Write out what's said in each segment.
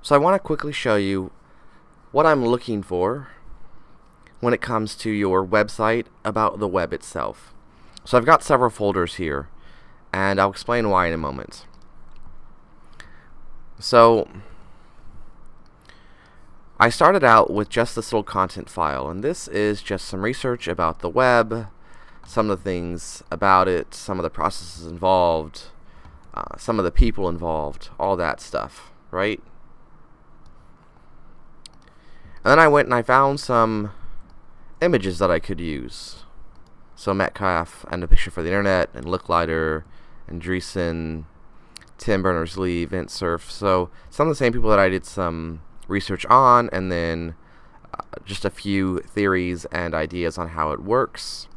So I want to quickly show you what I'm looking for when it comes to your website about the web itself. So I've got several folders here, and I'll explain why in a moment. So I started out with just this little content file, and this is just some research about the web, some of the things about it, some of the processes involved, some of the people involved, all that stuff, right? And then I went and I found some images that I could use. So Metcalf and a picture for the internet, and Licklider, Andreessen, Tim Berners-Lee, Vint Cerf. So some of the same people that I did some research on, and then just a few theories and ideas on how it works.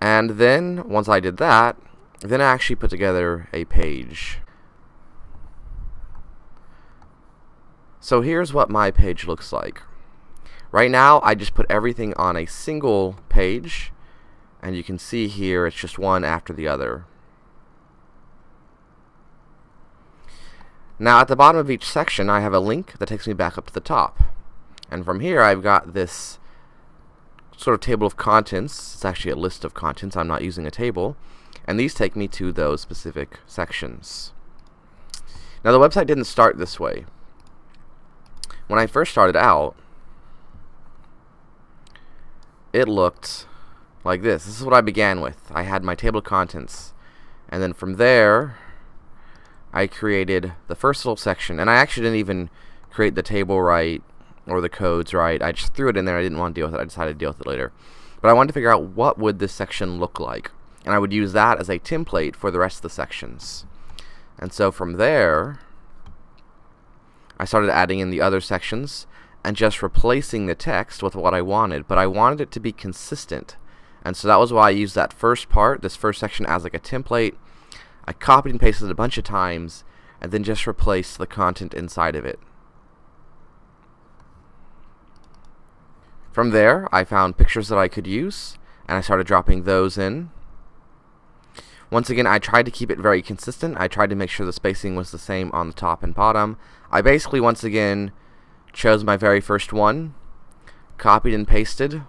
And then once I did that, then I actually put together a page. So here's what my page looks like. Right now I just put everything on a single page, and you can see here it's just one after the other. Now at the bottom of each section I have a link that takes me back up to the top, and from here I've got this sort of table of contents. It's actually a list of contents, I'm not using a table, and these take me to those specific sections. Now the website didn't start this way. When I first started out, it looked like this. This is what I began with. I had my table of contents, and then from there I created the first little section, and I actually didn't even create the table right or the codes right. I just threw it in there. I didn't want to deal with it. I decided to deal with it later. But I wanted to figure out what would this section look like, and I would use that as a template for the rest of the sections. And so from there I started adding in the other sections and just replacing the text with what I wanted, but I wanted it to be consistent. And so that was why I used that first part, this first section, as like a template. I copied and pasted it a bunch of times and then just replaced the content inside of it. From there I found pictures that I could use, and I started dropping those in. Once again, I tried to keep it very consistent. I tried to make sure the spacing was the same on the top and bottom. I basically, once again, chose my very first one, copied and pasted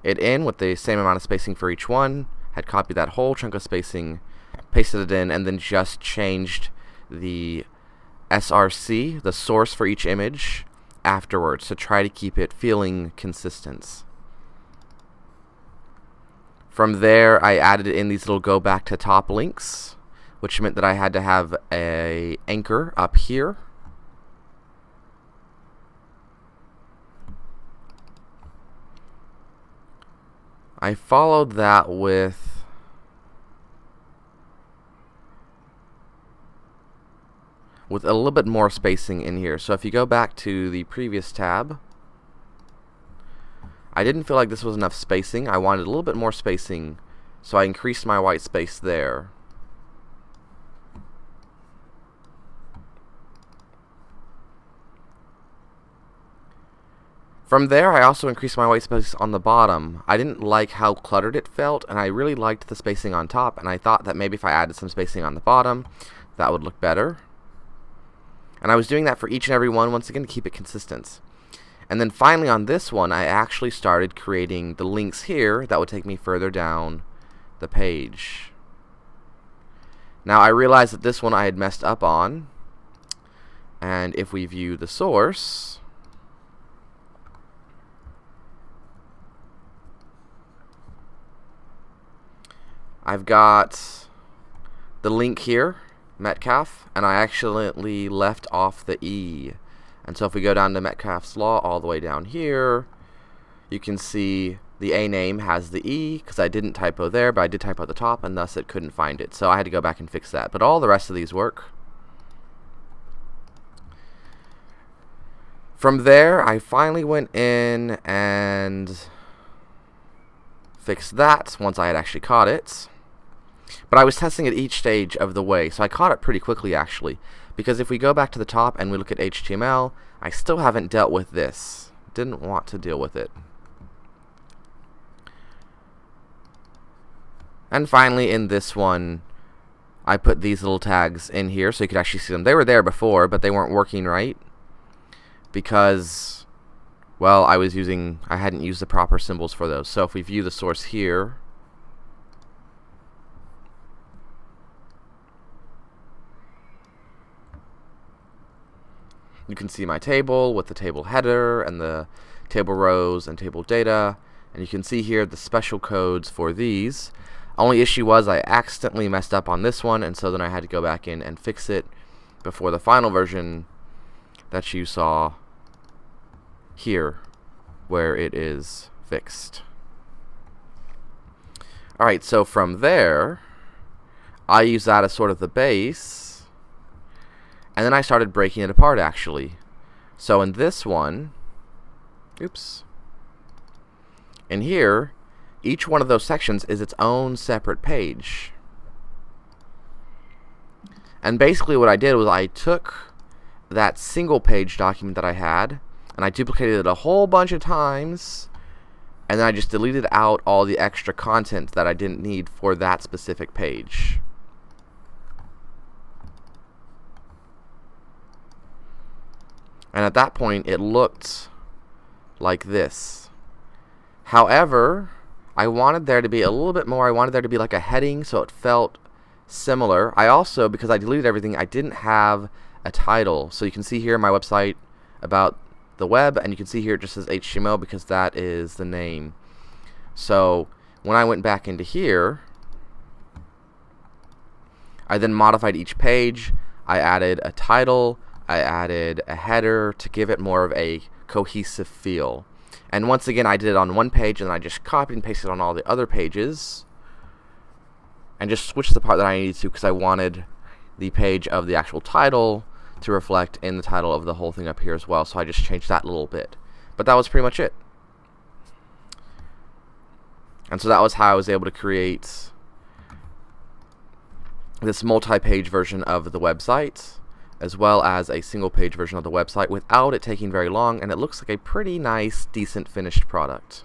it in with the same amount of spacing for each one, had copied that whole chunk of spacing, pasted it in, and then just changed the SRC, the source for each image, afterwards to try to keep it feeling consistent. From there I added in these little go back to top links, which meant that I had to have an anchor up here. I followed that with a little bit more spacing in here. So if you go back to the previous tab, I didn't feel like this was enough spacing. I wanted a little bit more spacing, so I increased my white space there. From there I also increased my white space on the bottom. I didn't like how cluttered it felt, and I really liked the spacing on top, and I thought that maybe if I added some spacing on the bottom that would look better. And I was doing that for each and every one, once again, to keep it consistent. And then finally on this one I actually started creating the links here that would take me further down the page. Now I realized that this one I had messed up on, and if we view the source, I've got the link here, Metcalf, and I accidentally left off the E. And so if we go down to Metcalf's Law all the way down here, you can see the A name has the E, because I didn't typo there, but I did typo at the top, and thus it couldn't find it. So I had to go back and fix that. But all the rest of these work. From there, I finally went in and fixed that once I had actually caught it. But I was testing at each stage of the way, so I caught it pretty quickly actually. Because if we go back to the top and we look at HTML, I still haven't dealt with this. Didn't want to deal with it. And finally in this one, I put these little tags in here so you could actually see them. They were there before, but they weren't working right because, well, I hadn't used the proper symbols for those. So if we view the source here, you can see my table with the table header and the table rows and table data, and you can see here the special codes for these. Only issue was I accidentally messed up on this one, and so then I had to go back in and fix it before the final version that you saw here, where it is fixed. Alright, so from there, I use that as sort of the base, and then I started breaking it apart actually. So in this one, oops, in here, each one of those sections is its own separate page. And basically what I did was I took that single page document that I had and I duplicated it a whole bunch of times, and then I just deleted out all the extra content that I didn't need for that specific page. And at that point it looked like this. However, I wanted there to be a little bit more. I wanted there to be like a heading so it felt similar. I also, because I deleted everything, I didn't have a title. So you can see here my website about the web, and you can see here it just says HTML because that is the name. So when I went back into here, I then modified each page. I added a title, I added a header to give it more of a cohesive feel. And once again, I did it on one page, and then I just copied and pasted on all the other pages and just switched the part that I needed to because I wanted the page of the actual title to reflect in the title of the whole thing up here as well. So I just changed that a little bit. But that was pretty much it. And so that was how I was able to create this multi-page version of the website, as well as a single page version of the website without it taking very long, and it looks like a pretty nice, decent finished product.